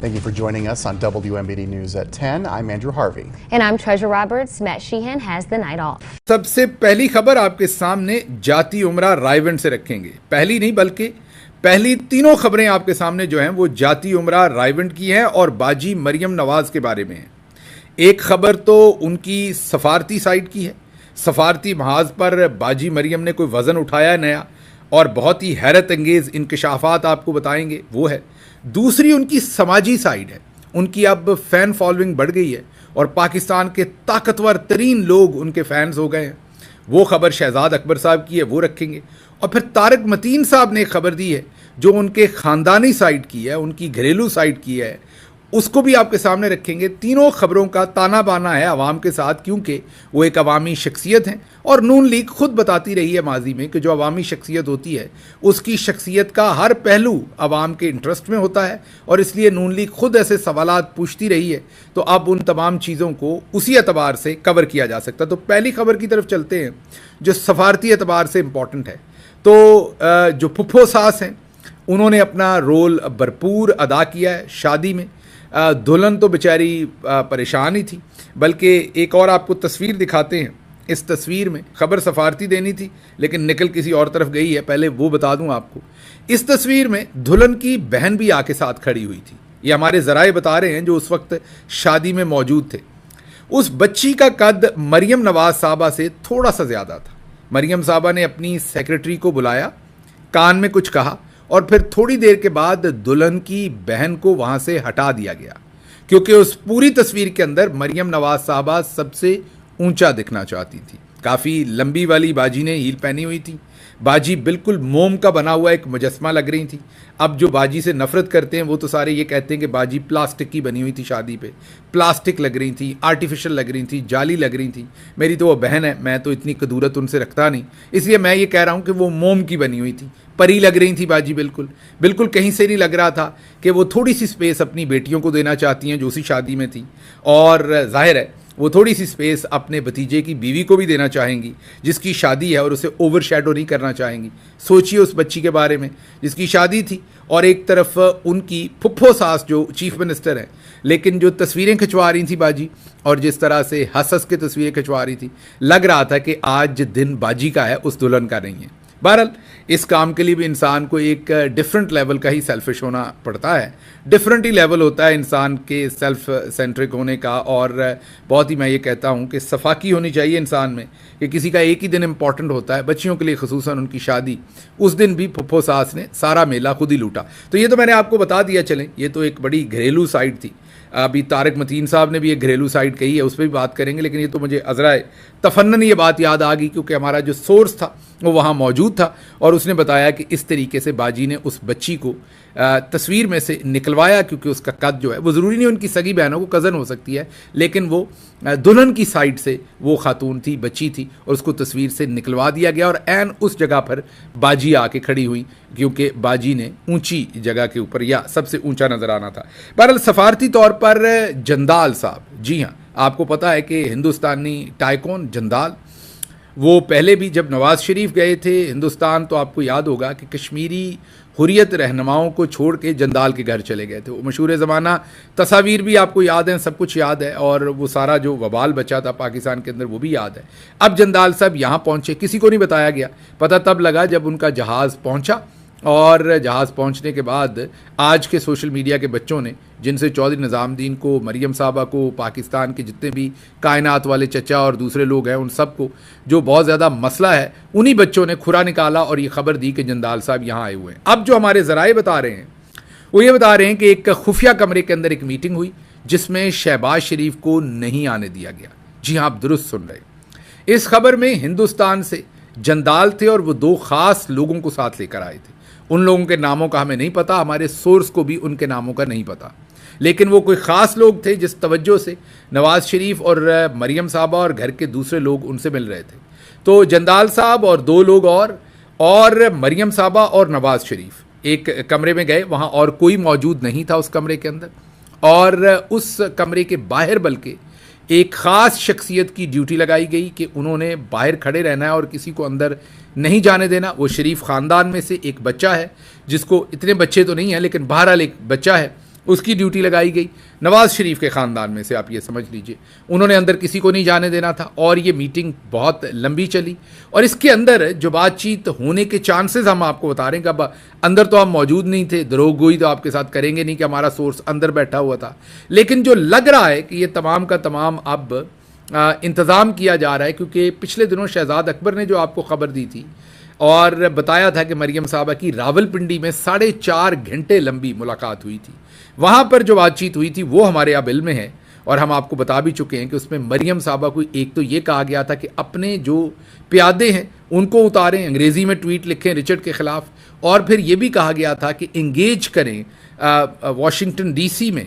Thank you for joining us on WMBD News at 10. I'm Andrew Harvey. And I'm Treasure Roberts. Matt Sheehan has the night off. सबसे पहली खबर आपके सामने जाती उमरा रायवंड से रखेंगे। पहली नहीं बल्कि पहली तीनों खबरें आपके सामने जो हैं वो जाती उमरा रायवंड की हैं और बाजी मरियम नवाज के बारे में है। एक खबर तो उनकी सफारती साइड की है। सफारती महाज पर बाजी मरियम ने कोई वज़न उठाया नया और बहुत ही हैरत अंगेज़ इंकशाफात आपको बताएंगे, वो है। दूसरी उनकी समाजी साइड है। उनकी अब फ़ैन फॉलोइंग बढ़ गई है और पाकिस्तान के ताकतवर तरीन लोग उनके फ़ैन्स हो गए हैं। वो खबर शहजाद अकबर साहब की है, वो रखेंगे। और फिर तारिक मतीन साहब ने एक खबर दी है जो उनके ख़ानदानी साइड की है, उनकी घरेलू साइड की है, उसको भी आपके सामने रखेंगे। तीनों खबरों का ताना बाना है अवाम के साथ, क्योंकि वो एक अवामी शख्सियत हैं और नून लीग खुद बताती रही है माजी में कि जो अवामी शख्सियत होती है उसकी शख्सियत का हर पहलू अवाम के इंटरेस्ट में होता है और इसलिए नून लीग खुद ऐसे सवालात पूछती रही है। तो अब उन तमाम चीज़ों को उसी एतबार से कवर किया जा सकता है। तो पहली खबर की तरफ चलते हैं जो सफारती एतबार से इम्पॉर्टेंट है। तो जो फुफ्फो सास हैं उन्होंने अपना रोल भरपूर अदा किया है शादी में। दुल्हन तो बेचारी परेशान ही थी, बल्कि एक और आपको तस्वीर दिखाते हैं। इस तस्वीर में खबर सफारती देनी थी लेकिन निकल किसी और तरफ गई है, पहले वो बता दूं आपको। इस तस्वीर में दुल्हन की बहन भी आके साथ खड़ी हुई थी। ये हमारे ज़राए बता रहे हैं जो उस वक्त शादी में मौजूद थे। उस बच्ची का कद मरियम नवाज साहबा से थोड़ा सा ज़्यादा था। मरियम साहबा ने अपनी सेक्रेटरी को बुलाया, कान में कुछ कहा और फिर थोड़ी देर के बाद दुल्हन की बहन को वहाँ से हटा दिया गया, क्योंकि उस पूरी तस्वीर के अंदर मरियम नवाज साहबा सबसे ऊंचा दिखना चाहती थी। काफ़ी लंबी वाली बाजी ने हील पहनी हुई थी। बाजी बिल्कुल मोम का बना हुआ एक मुजस्मा लग रही थी। अब जो बाजी से नफ़रत करते हैं वो तो सारे ये कहते हैं कि बाजी प्लास्टिक की बनी हुई थी, शादी पे प्लास्टिक लग रही थी, आर्टिफिशियल लग रही थी, जाली लग रही थी। मेरी तो वो बहन है, मैं तो इतनी कदूरत उनसे रखता नहीं, इसलिए मैं ये कह रहा हूँ कि वो मोम की बनी हुई थी, परी लग रही थी बाजी। बिल्कुल बिल्कुल कहीं से नहीं लग रहा था कि वो थोड़ी सी स्पेस अपनी बेटियों को देना चाहती हैं जो उसी शादी में थी, और जाहिर है वो थोड़ी सी स्पेस अपने भतीजे की बीवी को भी देना चाहेंगी जिसकी शादी है और उसे ओवर शैडो नहीं करना चाहेंगी। सोचिए उस बच्ची के बारे में जिसकी शादी थी और एक तरफ उनकी फुफ्फो सास जो चीफ मिनिस्टर हैं, लेकिन जो तस्वीरें खिंचवा रही थी बाजी और जिस तरह से हंस हंस के तस्वीरें खिंचवा रही थी, लग रहा था कि आज दिन बाजी का है, उस दुल्हन का नहीं है। बहरहाल इस काम के लिए भी इंसान को एक डिफरेंट लेवल का ही सेल्फिश होना पड़ता है। डिफरेंट ही लेवल होता है इंसान के सेल्फ सेंट्रिक होने का, और बहुत ही मैं ये कहता हूँ कि सफाकी होनी चाहिए इंसान में कि किसी का एक ही दिन इम्पॉर्टेंट होता है। बच्चियों के लिए ख़ुसूसन उनकी शादी, उस दिन भी फुफ्फो सास ने सारा मेला खुद ही लूटा। तो ये तो मैंने आपको बता दिया। चलें, ये तो एक बड़ी घरेलू साइड थी। अभी तारिक मतीन साहब ने भी एक घरेलू साइड कही है, उस पर भी बात करेंगे, लेकिन ये तो मुझे अज़राए तफन्नन ये बात याद आ गई क्योंकि हमारा जो सोर्स था वो वहाँ मौजूद था और उसने बताया कि इस तरीके से बाजी ने उस बच्ची को तस्वीर में से निकलवाया, क्योंकि उसका कद जो है वो ज़रूरी नहीं उनकी सगी बहनों को कज़न हो सकती है, लेकिन वो दुल्हन की साइड से वो खातून थी, बच्ची थी, और उसको तस्वीर से निकलवा दिया गया और ऐन उस जगह पर बाजी आके खड़ी हुई क्योंकि बाजी ने ऊंची जगह के ऊपर या सबसे ऊंचा नज़र आना था। बहरहाल सफारती तौर पर जंदाल साहब, जी हाँ, आपको पता है कि हिंदुस्तानी टाइकून जंदाल, वो पहले भी जब नवाज़ शरीफ गए थे हिंदुस्तान तो आपको याद होगा कि कश्मीरी हुर्रियत रहनुमाओं को छोड़ के जंदाल के घर चले गए थे। वो मशहूर ज़माना तस्वीर भी आपको याद है, सब कुछ याद है, और वो सारा जो वबाल बचा था पाकिस्तान के अंदर वो भी याद है। अब जंदाल साहब यहाँ पहुँचे, किसी को नहीं बताया गया, पता तब लगा जब उनका जहाज़ पहुँचा, और जहाज़ पहुंचने के बाद आज के सोशल मीडिया के बच्चों ने, जिनसे चौधरी निज़ामुद्दीन को, मरियम साहबा को, पाकिस्तान के जितने भी कायनात वाले चचा और दूसरे लोग हैं, उन सब को जो बहुत ज़्यादा मसला है, उन्हीं बच्चों ने खुरा निकाला और ये खबर दी कि जंदाल साहब यहाँ आए हुए हैं। अब जो हमारे ज़राए बता रहे हैं वो ये बता रहे हैं कि एक खुफिया कमरे के अंदर एक मीटिंग हुई जिसमें शहबाज शरीफ को नहीं आने दिया गया। जी हाँ, आप दुरुस्त सुन रहे। इस खबर में हिंदुस्तान से जंदाल थे और वो दो ख़ास लोगों को साथ लेकर आए थे। उन लोगों के नामों का हमें नहीं पता, हमारे सोर्स को भी उनके नामों का नहीं पता, लेकिन वो कोई ख़ास लोग थे जिस तवज्जो से नवाज़ शरीफ और मरियम साहबा और घर के दूसरे लोग उनसे मिल रहे थे। तो जंदाल साहब और दो लोग और मरियम साहबा और नवाज़ शरीफ एक कमरे में गए। वहाँ और कोई मौजूद नहीं था उस कमरे के अंदर, और उस कमरे के बाहर बल्कि एक ख़ास शख्सियत की ड्यूटी लगाई गई कि उन्होंने बाहर खड़े रहना है और किसी को अंदर नहीं जाने देना। वो शरीफ ख़ानदान में से एक बच्चा है जिसको, इतने बच्चे तो नहीं हैं लेकिन बहरहाल एक बच्चा है उसकी ड्यूटी लगाई गई। नवाज शरीफ के ख़ानदान में से आप ये समझ लीजिए, उन्होंने अंदर किसी को नहीं जाने देना था और ये मीटिंग बहुत लंबी चली। और इसके अंदर जो बातचीत होने के चांसेस हम आपको बता रहे हैं कि अब अंदर तो हम मौजूद नहीं थे, दरोगोई तो आपके साथ करेंगे नहीं कि हमारा सोर्स अंदर बैठा हुआ था, लेकिन जो लग रहा है कि ये तमाम का तमाम अब इंतज़ाम किया जा रहा है, क्योंकि पिछले दिनों शहजाद अकबर ने जो आपको ख़बर दी थी और बताया था कि मरियम साहबा की रावलपिंडी में 4.5 घंटे लंबी मुलाकात हुई थी। वहाँ पर जो बातचीत हुई थी वो हमारे अब इल्म में है और हम आपको बता भी चुके हैं कि उसमें मरियम साहबा को एक तो ये कहा गया था कि अपने जो प्यादे हैं उनको उतारें, अंग्रेज़ी में ट्वीट लिखें रिचर्ड के ख़िलाफ़, और फिर ये भी कहा गया था कि इंगेज करें वाशिंगटन DC में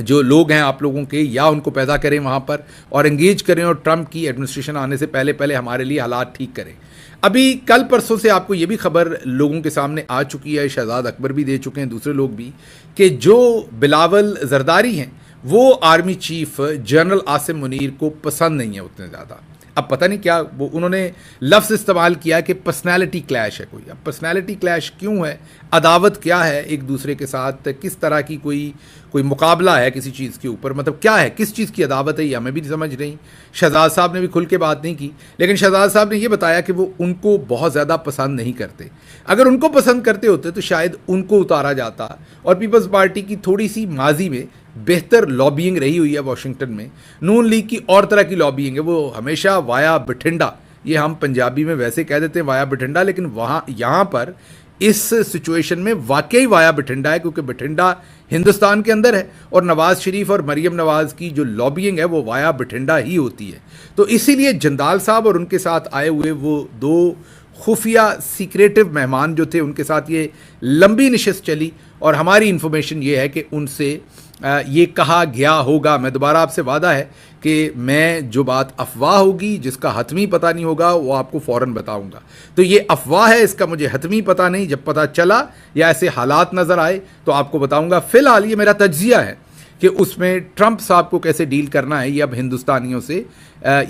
जो लोग हैं आप लोगों के, या उनको पैदा करें वहाँ पर और एंगेज करें और ट्रंप की एडमिनिस्ट्रेशन आने से पहले पहले हमारे लिए हालात ठीक करें। अभी कल परसों से आपको ये भी खबर लोगों के सामने आ चुकी है, शहजाद अकबर भी दे चुके हैं, दूसरे लोग भी, कि जो बिलावल जरदारी हैं वो army chief general Asim Munir को पसंद नहीं है उतने ज़्यादा। अब पता नहीं क्या वो उन्होंने लफ्ज़ इस्तेमाल किया कि पर्सनैलिटी क्लैश है कोई। अब पर्सनैलिटी क्लैश क्यों है, अदावत क्या है एक दूसरे के साथ, किस तरह की कोई मुकाबला है किसी चीज़ के ऊपर, मतलब क्या है, किस चीज़ की अदावत है, ये हमें भी नहीं समझ रही। शहजाद साहब ने भी खुल के बात नहीं की, लेकिन शहजाद साहब ने ये बताया कि वो उनको बहुत ज़्यादा पसंद नहीं करते। अगर उनको पसंद करते होते तो शायद उनको उतारा जाता। और पीपल्स पार्टी की थोड़ी सी माजी में बेहतर लॉबिंग रही हुई है वाशिंगटन में, नून लीग की और तरह की लॉबिंग है, वो हमेशा वाया बठिंडा, ये हम पंजाबी में वैसे कह देते हैं वाया बठिंडा, लेकिन वहाँ यहाँ पर इस सिचुएशन में वाकई वाया बठिंडा है, क्योंकि बठिंडा हिंदुस्तान के अंदर है और नवाज शरीफ और मरियम नवाज की जो लॉबिंग है वो वाया बठिंडा ही होती है। तो इसीलिए जंदाल साहब और उनके साथ आए हुए वो 2 खुफिया सीक्रेटिव मेहमान जो थे, उनके साथ ये लंबी नशिस्त चली और हमारी इन्फॉर्मेशन ये है कि उनसे ये कहा गया होगा, मैं दोबारा आपसे वादा है कि मैं जो बात अफवाह होगी जिसका हतमी पता नहीं होगा वो आपको फ़ौरन बताऊंगा। तो ये अफवाह है, इसका मुझे हतमी पता नहीं, जब पता चला या ऐसे हालात नज़र आए तो आपको बताऊंगा। फ़िलहाल ये मेरा तज्जिया है कि उसमें ट्रंप साहब को कैसे डील करना है, ये अब हिंदुस्तानियों से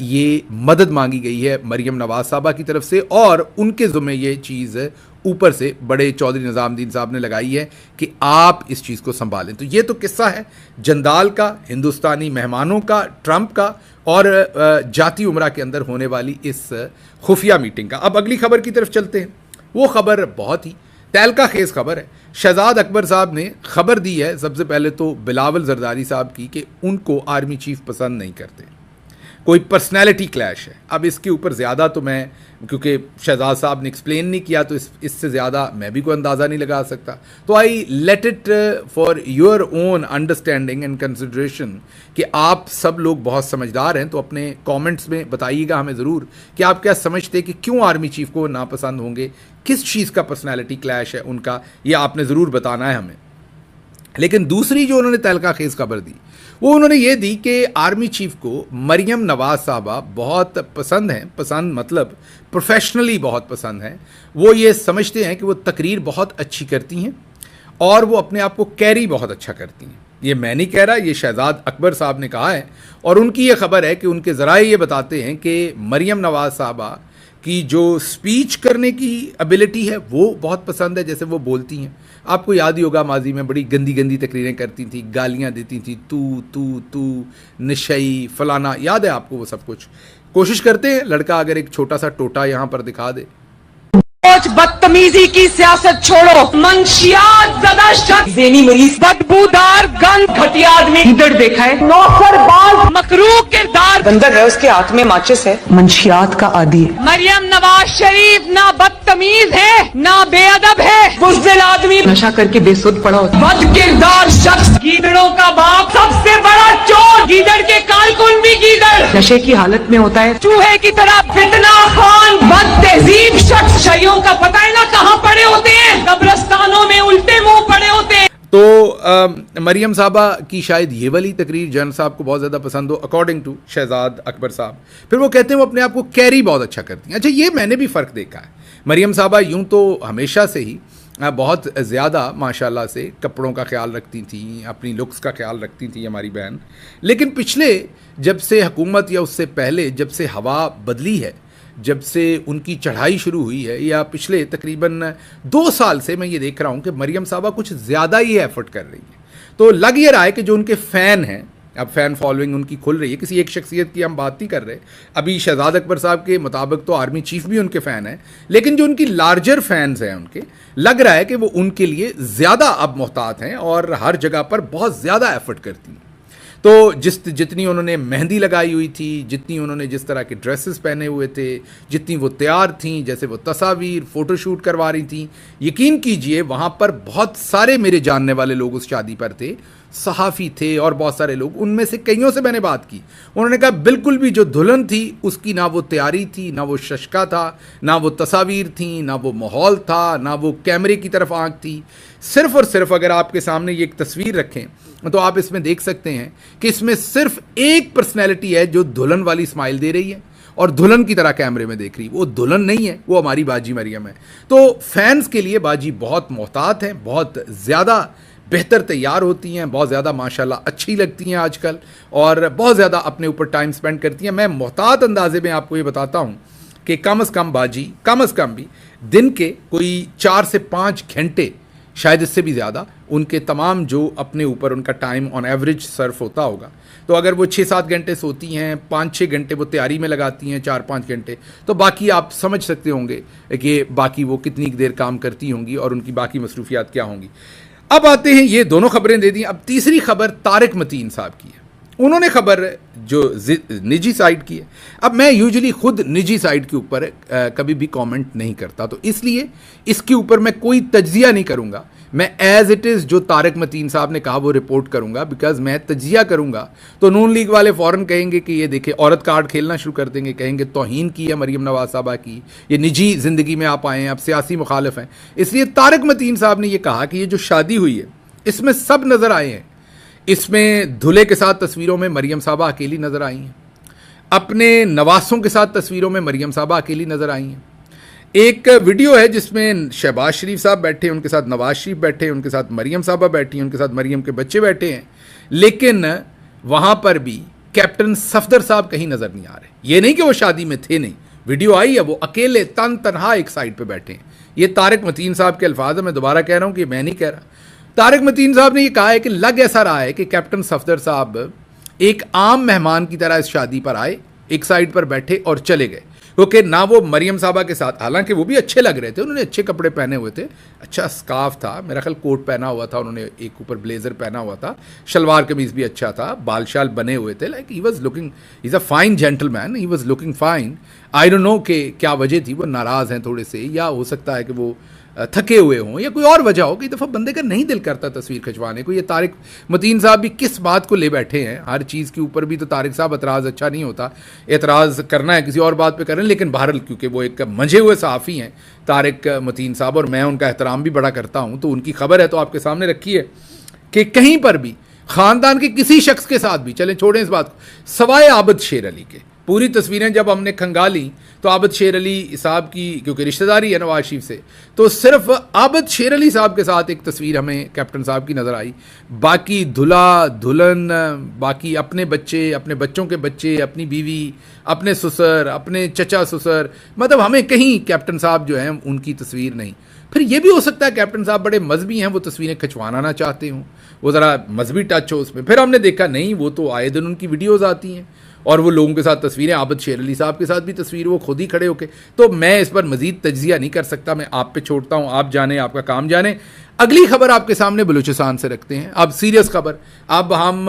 ये मदद मांगी गई है मरियम नवाज साहबा की तरफ से, और उनके ज़ुम्मे ये चीज़ ऊपर से बड़े चौधरी निज़ामुद्दीन साहब ने लगाई है कि आप इस चीज़ को संभालें। तो ये तो किस्सा है जंदाल का, हिंदुस्तानी मेहमानों का, ट्रंप का और जाती उमरा के अंदर होने वाली इस खुफिया मीटिंग का। अब अगली खबर की तरफ चलते हैं। वो खबर बहुत ही तहलका खेज खबर है। शहजाद अकबर साहब ने खबर दी है सबसे पहले तो बिलावल जरदारी साहब की कि उनको आर्मी चीफ पसंद नहीं करते, कोई पर्सनैलिटी क्लैश है। अब इसके ऊपर ज़्यादा तो मैं, क्योंकि शहजाद साहब ने एक्सप्लेन नहीं किया तो इससे ज़्यादा मैं भी कोई अंदाज़ा नहीं लगा सकता। तो I let it for your own understanding and consideration कि आप सब लोग बहुत समझदार हैं, तो अपने कमेंट्स में बताइएगा हमें ज़रूर कि आप क्या समझते कि क्यों आर्मी चीफ को नापसंद होंगे, किस चीज़ का पर्सनैलिटी क्लैश है उनका, ये आपने ज़रूर बताना है हमें। लेकिन दूसरी जो उन्होंने तहलका खेज खबर दी वो उन्होंने ये दी कि आर्मी चीफ को मरियम नवाज साहबा बहुत पसंद हैं, पसंद मतलब प्रोफेशनली बहुत पसंद हैं। वो ये समझते हैं कि वो तकरीर बहुत अच्छी करती हैं और वो अपने आप को कैरी बहुत अच्छा करती हैं। ये मैं नहीं कह रहा, ये शहजाद अकबर साहब ने कहा है और उनकी ये खबर है कि उनके ज़राए ये बताते हैं कि मरियम नवाज साहबा की जो स्पीच करने की एबिलिटी है वो बहुत पसंद है, जैसे वो बोलती हैं। आपको याद ही होगा माजी में बड़ी गंदी गंदी तकरीरें करती थी, गालियां देती थी, तू नशई फलाना, याद है आपको वो सब कुछ। कोशिश करते हैं लड़का अगर एक छोटा सा टोटा यहाँ पर दिखा दे। बदतमीजी की सियासत छोड़ो, मंशियात ज़दा शख्स, ज़हनी मरीज, बदबूदार गंद, घटिया आदमी, गीदड़ देखा है, नौकरबाज, मकरूह किरदार, बंदर है, उसके हाथ में माचिस है, मंशियात का आदी है। मरियम नवाज शरीफ ना बदतमीज है ना बेअदब है, बुज़दिल आदमी, नशा करके बेसुध पड़ा होता, बद किरदार शख्स, गीदड़ों का बाप, सबसे बड़ा चोर, गीदड़ के कालकुन भी गीदड़, नशे की हालत में होता है, चूहे की तरह फितना खान, बद तहजीब शख्स, शैयों का पता है ना कहाँ पड़े होते हैं, कब्रिस्तानों में उल्टे मुंह पड़े होते हैं। तो मरियम साहबा की शायद ये वाली तकरीर जन साहब को बहुत ज़्यादा पसंद हो, अकॉर्डिंग टू शहजाद अकबर साहब। फिर वो कहते हैं वो अपने आप को कैरी बहुत अच्छा करती हैं। अच्छा, ये मैंने भी फ़र्क देखा है। मरियम साहबा यूँ तो हमेशा से ही बहुत ज़्यादा माशाल्लाह से कपड़ों का ख्याल रखती थी, अपनी लुक्स का ख्याल रखती थी हमारी बहन, लेकिन पिछले जब से हुकूमत या उससे पहले जब से हवा बदली है, जब से उनकी चढ़ाई शुरू हुई है, या पिछले तकरीबन 2 साल से मैं ये देख रहा हूँ कि मरियम साहबा कुछ ज़्यादा ही एफर्ट कर रही हैं। तो लग ये रहा है कि जो उनके फ़ैन हैं, अब फ़ैन फॉलोइंग उनकी खुल रही है, किसी एक शख्सियत की हम बात नहीं कर रहे। अभी शहजाद अकबर साहब के मुताबिक तो आर्मी चीफ भी उनके फ़ैन हैं, लेकिन जो उनकी लार्जर फैंस हैं उनके, लग रहा है कि वो उनके लिए ज़्यादा अब मोहतात हैं और हर जगह पर बहुत ज़्यादा एफर्ट करती हैं। तो जितनी उन्होंने मेहंदी लगाई हुई थी, जितनी उन्होंने जिस तरह के ड्रेसेस पहने हुए थे, जितनी वो तैयार थीं, जैसे वो तस्वीर फ़ोटोशूट करवा रही थीं, यकीन कीजिए वहाँ पर बहुत सारे मेरे जानने वाले लोग उस शादी पर थे, सहाफ़ी थे और बहुत सारे लोग, उनमें से कईयों से मैंने बात की। उन्होंने कहा बिल्कुल भी जो दुल्हन थी उसकी ना वो तैयारी थी, ना वो शशका था, ना वो तस्वीर थी, ना वो माहौल था, ना वो कैमरे की तरफ आँख थी। सिर्फ़ और सिर्फ अगर आपके सामने ये एक तस्वीर रखें तो आप इसमें देख सकते हैं कि इसमें सिर्फ एक पर्सनैलिटी है जो दुल्हन वाली स्माइल दे रही है और दुल्हन की तरह कैमरे में देख रही है। वो दुल्हन नहीं है, वो हमारी बाजी मरियम है। तो फैंस के लिए बाजी बहुत मोहतात हैं, बहुत ज़्यादा बेहतर तैयार होती हैं, बहुत ज़्यादा माशाल्लाह अच्छी लगती हैं आजकल और बहुत ज़्यादा अपने ऊपर टाइम स्पेंड करती हैं। मैं मोहतात अंदाजे में आपको ये बताता हूँ कि कम अज़ कम बाजी कम अज़ कम भी दिन के कोई 4 से 5 घंटे, शायद इससे भी ज़्यादा, उनके तमाम जो अपने ऊपर उनका टाइम ऑन एवरेज सर्फ होता होगा। तो अगर वो 6-7 घंटे सोती हैं, 5-6 घंटे वो तैयारी में लगाती हैं, 4-5 घंटे, तो बाकी आप समझ सकते होंगे कि बाकी वो कितनी देर काम करती होंगी और उनकी बाकी मसरूफियात क्या होंगी। अब आते हैं, ये दोनों खबरें दे दी। अब तीसरी खबर तारिक मतीन साहब की है। उन्होंने खबर जो निजी साइट की है। अब मैं यूजुअली खुद निजी साइट के ऊपर कभी भी कमेंट नहीं करता, तो इसलिए इसके ऊपर मैं कोई तज्जिया नहीं करूंगा। मैं एज इट इज़ जो तारिक मतीन साहब ने कहा वो रिपोर्ट करूंगा, बिकॉज मैं तज्जिया करूंगा तो नून लीग वाले फ़ौरन कहेंगे कि ये देखें औरत कार्ड खेलना शुरू कर देंगे, कहेंगे तौहीन की है मरीम नवाज साहबा की, ये निजी ज़िंदगी में आप आए हैं, आप सियासी मुखालिफ हैं। इसलिए तारिक मतीन साहब ने ये कहा कि ये जो शादी हुई है इसमें सब नज़र आए हैं। इसमें दूल्हे के साथ तस्वीरों में मरीम साहबा अकेली नज़र आई हैं, अपने नवासों के साथ तस्वीरों में मरीम साहबा अकेली नज़र आई हैं। एक वीडियो है जिसमें शहबाज शरीफ साहब बैठे, उनके साथ नवाज शरीफ बैठे, उनके साथ मरीम साहबा बैठी, उनके साथ मरीम के बच्चे बैठे हैं, लेकिन वहाँ पर भी कैप्टन सफदर साहब कहीं नज़र नहीं आ रहे। ये नहीं कि वो शादी में थे, नहीं, वीडियो आई है, वो अकेले तनहा एक साइड पर बैठे हैं। ये तारिक मतीन साहब के अल्फाज है, मैं दोबारा कह रहा हूँ कि मैं नहीं कह रहा। तारिक मतीन साहब ने यह कहा है कि लग ऐसा रहा है कि कैप्टन सफदर साहब एक आम मेहमान की तरह इस शादी पर आए, एक साइड पर बैठे और चले गए, क्योंकि ना वो मरीम साहबा के साथ, हालांकि वो भी अच्छे लग रहे थे, उन्होंने अच्छे कपड़े पहने हुए थे, अच्छा स्कार्फ था, मेरा ख्याल कोट पहना हुआ था उन्होंने, एक ऊपर ब्लेजर पहना हुआ था, शलवार कमीज भी अच्छा था, बाल शाल बने हुए थे, like he was looking, he is a fine gentleman, he was looking fine. I don't know कि क्या वजह थी, वो नाराज़ हैं थोड़े से, या हो सकता है कि वो थके हुए हों या कोई और वजह हो। कई दफ़ा बंदे का नहीं दिल करता तस्वीर खिंचवाने को। ये तारिक मतीन साहब भी किस बात को ले बैठे हैं, हर चीज़ के ऊपर भी तो तारिक साहब एतराज़ अच्छा नहीं होता, एतराज़ करना है किसी और बात पे करें, लेकिन बहरहाल क्योंकि वो एक मंझे हुए सहाफ़ी हैं तारिक मतीन साहब और मैं उनका एहतराम भी बड़ा करता हूँ, तो उनकी खबर है तो आपके सामने रखी है कि कहीं पर भी ख़ानदान के किसी शख्स के साथ भी, चलें छोड़ें इस बात को, सवाए आबद शेर अली के, पूरी तस्वीरें जब हमने खंगाली तो आबद शेर अली साहब की, क्योंकि रिश्तेदारी है नवाज शरीफ से, तो सिर्फ आबद शेर अली साहब के साथ एक तस्वीर हमें कैप्टन साहब की नज़र आई। बाकी दूल्हा दुल्हन, बाकी अपने बच्चे, अपने बच्चों के बच्चे, अपनी बीवी, अपने ससुर, अपने चचा ससुर, मतलब हमें कहीं कैप्टन साहब जो हैं उनकी तस्वीर नहीं। फिर ये भी हो सकता है कैप्टन साहब बड़े मजहबी हैं, वो तस्वीरें खिंचवाना ना चाहते हों, वो ज़रा मजहबी टच हो उसमें। फिर हमने देखा नहीं, वो तो आए दिन उनकी वीडियोज़ आती हैं और वो लोगों के साथ तस्वीरें, आबद शेर अली साहब के साथ भी तस्वीर वो खुद ही खड़े होके, तो मैं इस पर मजीद तज्जिया नहीं कर सकता, मैं आप पे छोड़ता हूँ, आप जाने, आपका काम जाने। अगली खबर आपके सामने बलूचिस्तान से रखते हैं। अब सीरियस खबर, अब हम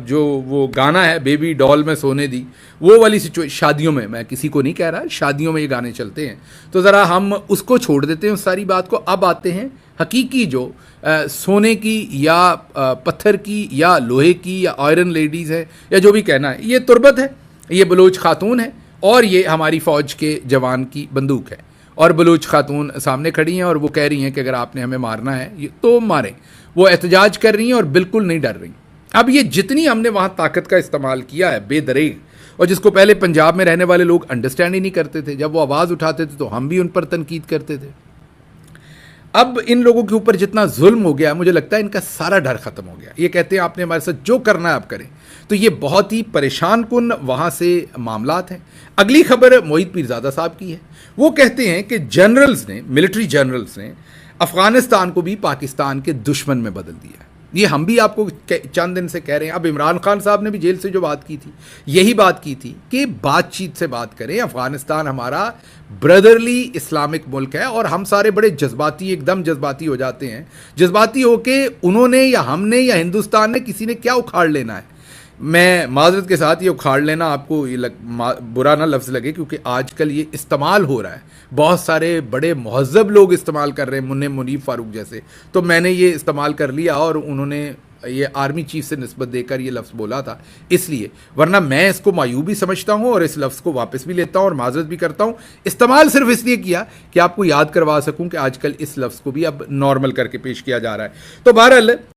जो वो गाना है बेबी डॉल में सोने दी, वो वाली सिचुएशन, शादियों में, मैं किसी को नहीं कह रहा, शादियों में ये गाने चलते हैं, तो ज़रा हम उसको छोड़ देते हैं उस सारी बात को। अब आते हैं हकीकी जो सोने की या पत्थर की या लोहे की या आयरन लेडीज़ है या जो भी कहना है, ये तुरबत है, ये बलूच खातून है और ये हमारी फ़ौज के जवान की बंदूक है और बलूच खातून सामने खड़ी हैं और वो कह रही हैं कि अगर आपने हमें मारना है तो मारें। वो एहतजाज कर रही हैं और बिल्कुल नहीं डर रही। अब ये जितनी हमने वहाँ ताकत का इस्तेमाल किया है बेदरेग, और जिसको पहले पंजाब में रहने वाले लोग अंडरस्टैंड ही नहीं करते थे, जब वो आवाज़ उठाते थे तो हम भी उन पर तनकीद करते थे। अब इन लोगों के ऊपर जितना जुल्म हो गया, मुझे लगता है इनका सारा डर ख़त्म हो गया। ये कहते हैं आपने हमारे साथ जो करना है आप करें, तो ये बहुत ही परेशान कुन वहाँ से मामलात हैं। अगली खबर मोहित पीरजादा साहब की है। वो कहते हैं कि जनरल्स ने, मिलिट्री जनरल्स ने अफ़गानिस्तान को भी पाकिस्तान के दुश्मन में बदल दिया है। ये हम भी आपको चंद दिन से कह रहे हैं। अब इमरान खान साहब ने भी जेल से जो बात की थी, यही बात की थी कि बातचीत से बात करें। अफगानिस्तान हमारा ब्रदरली इस्लामिक मुल्क है और हम सारे बड़े जज्बाती, एकदम जज्बाती हो जाते हैं। जज्बाती होके उन्होंने या हमने या हिंदुस्तान ने, किसी ने क्या उखाड़ लेना है। मैं माजरत के साथ ये उखाड़ लेना आपको ये बुरा ना लफ्ज़ लगे, क्योंकि आजकल ये इस्तेमाल हो रहा है, बहुत सारे बड़े महज़ब लोग इस्तेमाल कर रहे हैं, मुनीफ फारूक जैसे। तो मैंने ये इस्तेमाल कर लिया और उन्होंने ये आर्मी चीफ से निस्बत देकर ये लफ्ज़ बोला था, इसलिए। वरना मैं इसको मायूबी समझता हूँ और इस लफ्ज़ को वापस भी लेता हूँ और माजरत भी करता हूँ। इस्तेमाल सिर्फ इसलिए किया कि आपको याद करवा सकूँ कि आजकल इस लफ्ज़ को भी अब नॉर्मल करके पेश किया जा रहा है। तो बहरहाल